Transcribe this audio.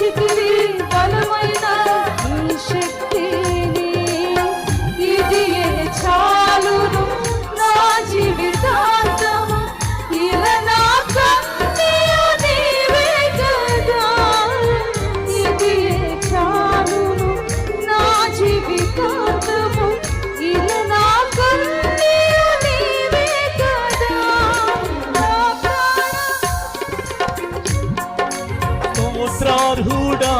ఇచ్చితివి బలమైన నీ శక్తిని, ఇదియే చాలును నా జీవితాంతము. ఇలా నా కన్నీయు నీవే కదా, ఇదియే చాలును నా జీవితాంతము. ఇలా నా కన్నీయు నీవే కదా. నా స్తోత్రార్హుడా